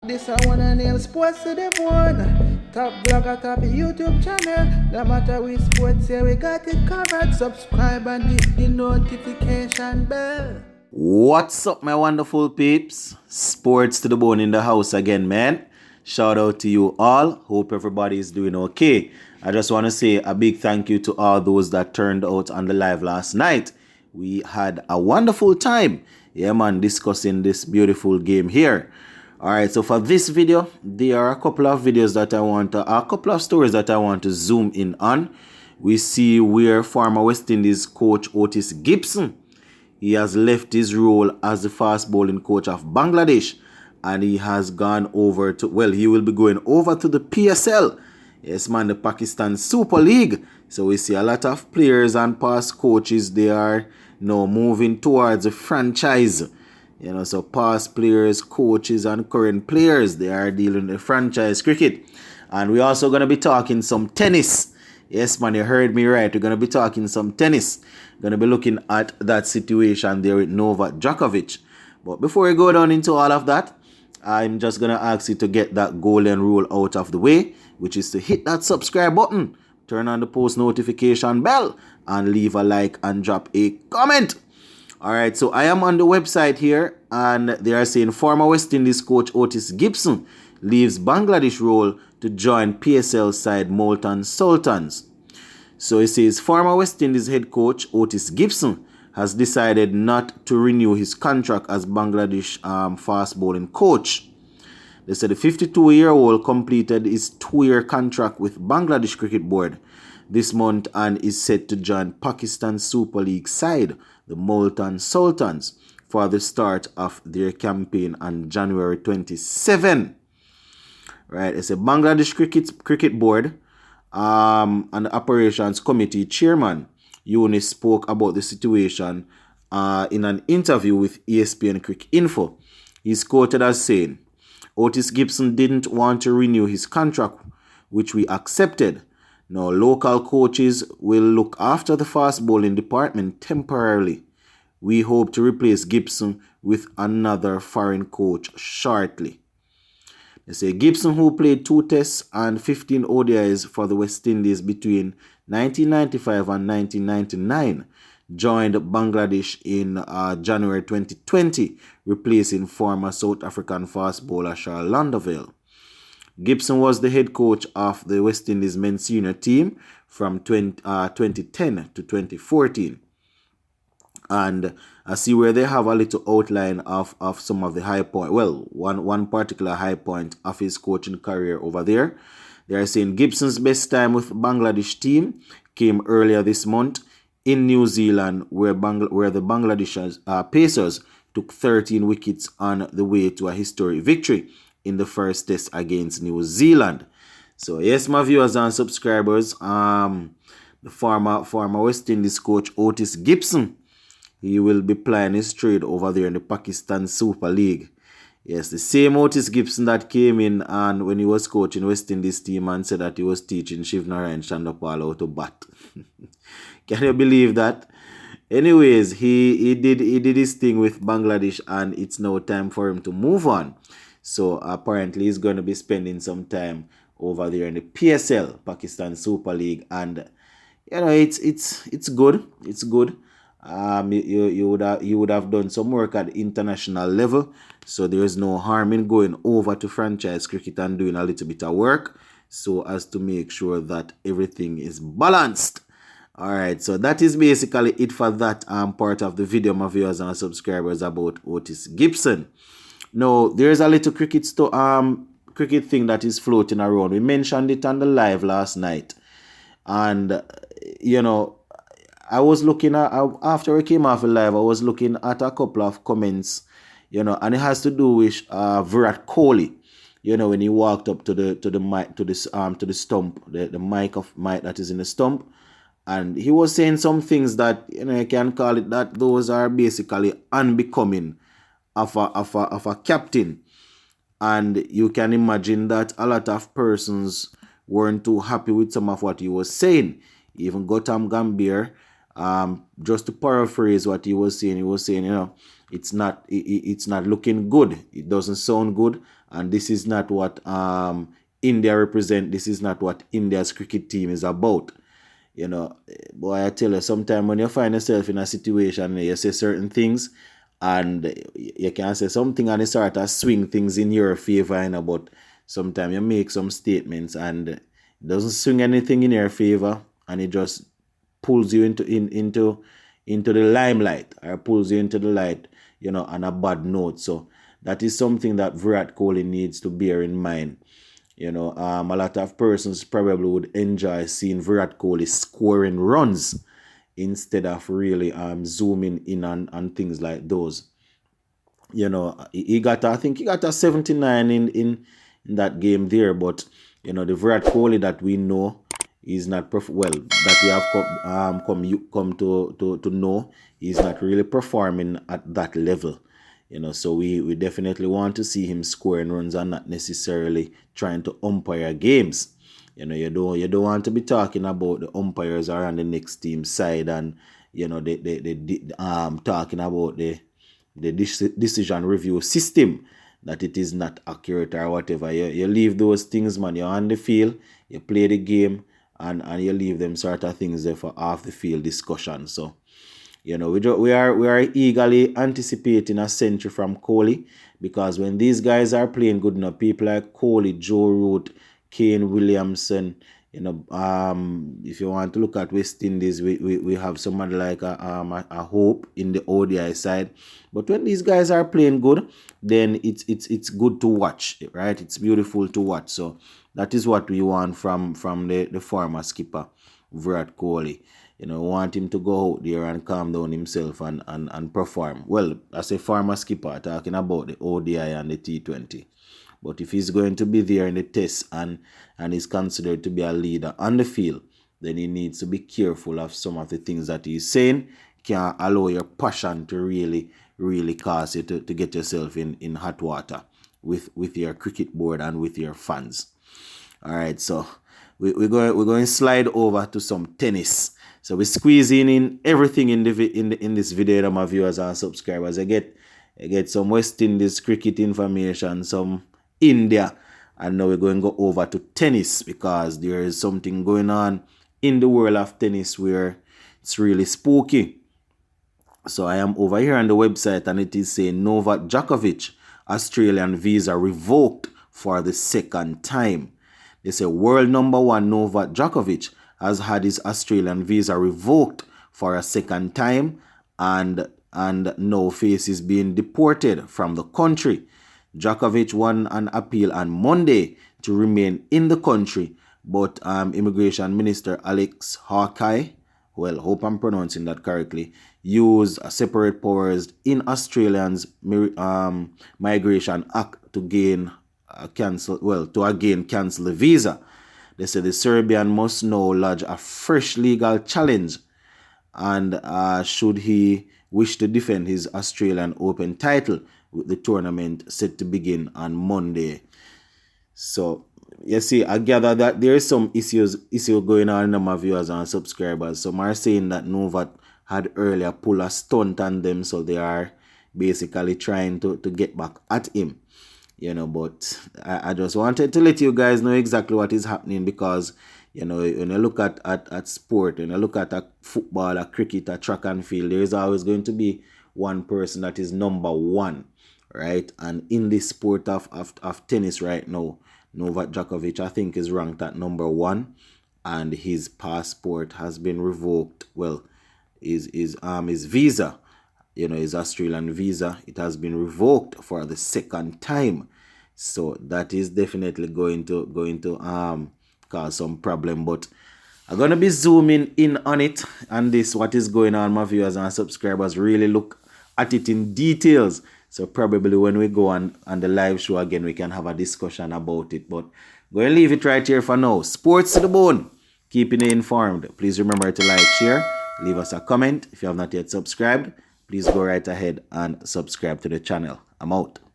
This I wanna nail sports to the bone. Top blogger, top YouTube channel. No matter which sports, here we got it covered. Subscribe and hit the notification bell. What's up, my wonderful peeps? Sports to the bone in the house again, man. Shout out to you all. Hope everybody is doing okay. I just want to say a big thank you to all those that turned out on the live last night. We had a wonderful time, yeah man, discussing this beautiful game here. Alright, so for this video, there are a couple of stories that I want to zoom in on. We see where former West Indies coach Otis Gibson, he has left his role as the fast bowling coach of Bangladesh, and he has gone over to, he will be going over to the PSL. Yes, man, the Pakistan Super League. So we see a lot of players and past coaches, they are now moving towards a franchise. You know, so past players, coaches, and current players, they are dealing with franchise cricket. And we're also going to be talking some tennis. Yes, man, you heard me right. We're going to be talking some tennis. Going to be looking at that situation there with Novak Djokovic. But before we go down into all of that, I'm just going to ask you to get that golden rule out of the way, which is to hit that subscribe button, turn on the post notification bell, and leave a like and drop a comment. Alright, so I am on the website here, and they are saying former West Indies coach Otis Gibson leaves Bangladesh role to join PSL side Multan Sultans. So it says former West Indies head coach Otis Gibson has decided not to renew his contract as Bangladesh fast bowling coach. They said the 52-year-old completed his 2-year contract with Bangladesh Cricket Board this month and is set to join Pakistan Super League side, the Multan Sultans, for the start of their campaign on January 27. Right, it's a Bangladesh Cricket Board and the Operations Committee Chairman Yunus spoke about the situation in an interview with ESPN Cricket Info. He's quoted as saying, Otis Gibson didn't want to renew his contract, which we accepted. Now, local coaches will look after the fast bowling department temporarily. We hope to replace Gibson with another foreign coach shortly. They say Gibson, who played 2 tests and 15 ODIs for the West Indies between 1995 and 1999, joined Bangladesh in January 2020, replacing former South African fast bowler Charles Landavale. Gibson was the head coach of the West Indies men's senior team from 2010 to 2014. And I see where they have a little outline of some of the high point. Well, one particular high point of his coaching career over there. They are saying Gibson's best time with Bangladesh team came earlier this month in New Zealand, where the Bangladesh Pacers took 13 wickets on the way to a historic victory in the first test against New Zealand. So yes, my viewers and subscribers, the former West Indies coach Otis Gibson, he will be plying his trade over there in the Pakistan Super League. Yes, the same Otis Gibson that came in and when he was coaching West Indies team and said that he was teaching Shivnarine Chandapal how to bat. Can you believe that? Anyways, he did his thing with Bangladesh, and it's now time for him to move on. So apparently he's going to be spending some time over there in the PSL, Pakistan Super League, and you know it's good. It's good. You would have done some work at the international level, so there is no harm in going over to franchise cricket and doing a little bit of work, so as to make sure that everything is balanced. All right, so that is basically it for that part of the video, my viewers and subscribers, about Otis Gibson. Now, there's a little cricket thing that is floating around. We mentioned it on the live last night. And, you know, I was looking at, after we came off the live, I was looking at a couple of comments, you know, and it has to do with Virat Kohli. You know, when he walked up to the mic, to the stump, the mic that is in the stump. And he was saying some things that, you know, you can call it that those are basically unbecoming of a captain. And you can imagine that a lot of persons weren't too happy with some of what he was saying. Even Gautam Gambhir, just to paraphrase what he was saying, you know, it's not looking good. It doesn't sound good. and this is not what India represent. This is not what India's cricket team is about. Boy, I tell you, sometimes when you find yourself in a situation where you say certain things and you can say something and it start to swing things in your favor, but sometimes you make some statements and it doesn't swing anything in your favor and it just pulls you into the limelight, or pulls you into the light, on a bad note. So that is something that Virat Kohli needs to bear in mind. A lot of persons probably would enjoy seeing Virat Kohli scoring runs instead of really zooming in on things like those. I think he got a 79 in that game there, but the Virat Kohli that we know is not that we have come to know, is not really performing at that level. So we definitely want to see him scoring runs and not necessarily trying to umpire games. You don't want to be talking about the umpires are on the next team side and they talking about the decision review system, that it is not accurate or whatever. You leave those things, man. You're on the field, you play the game, and you leave them sort of things there for off the field discussion. So we are eagerly anticipating a century from Kohli, because when these guys are playing good enough, people like Kohli, Joe Root, Kane Williamson, if you want to look at West Indies, we have somebody like a Hope in the ODI side. But when these guys are playing good, then it's good to watch, right? It's beautiful to watch. So that is what we want from the former skipper, Virat Kohli. Want him to go out there and calm down himself and perform. Well, as a former skipper, talking about the ODI and the T20. But if he's going to be there in the test and is considered to be a leader on the field, then he needs to be careful of some of the things that he's saying. Can't allow your passion to really cause you to get yourself in hot water with your cricket board and with your fans. All right, so we're going to slide over to some tennis. So we're squeezing in everything in this video, my viewers and subscribers. I get some West Indies cricket information, some India, and now we're going to go over to tennis, because there is something going on in the world of tennis where it's really spooky. So I am over here on the website and it is saying Novak Djokovic Australian visa revoked for the second time. They say world number one Novak Djokovic has had his Australian visa revoked for a second time and now faces being deported from the country. Djokovic won an appeal on Monday to remain in the country, but Immigration Minister Alex Hawkeye, well, hope I'm pronouncing that correctly, used separate powers in Australia's Migration Act to cancel the visa. They said the Serbian must now lodge a fresh legal challenge, and should he wish to defend his Australian Open title, with the tournament set to begin on Monday. So you see, I gather that there is some issue going on in my viewers and subscribers. Some are saying that Novak had earlier pulled a stunt on them, so they are basically trying to get back at him. But I just wanted to let you guys know exactly what is happening, because when you look at sport, when you look at a football, a cricket, a track and field, there is always going to be one person that is number one, right? And in this sport of tennis right now, Novak Djokovic, I think, is ranked at number one, and his passport has been revoked. Well, his visa, his Australian visa, it has been revoked for the second time. So that is definitely going to cause some problem. But I'm gonna be zooming in on it, and this what is going on, my viewers and subscribers. Really look at it in details. So probably when we go on the live show again, we can have a discussion about it. But go and leave it right here for now. Sports to the bone, keeping you informed. Please remember to like, share, leave us a comment. If you have not yet subscribed, please go right ahead and subscribe to the channel. I'm out.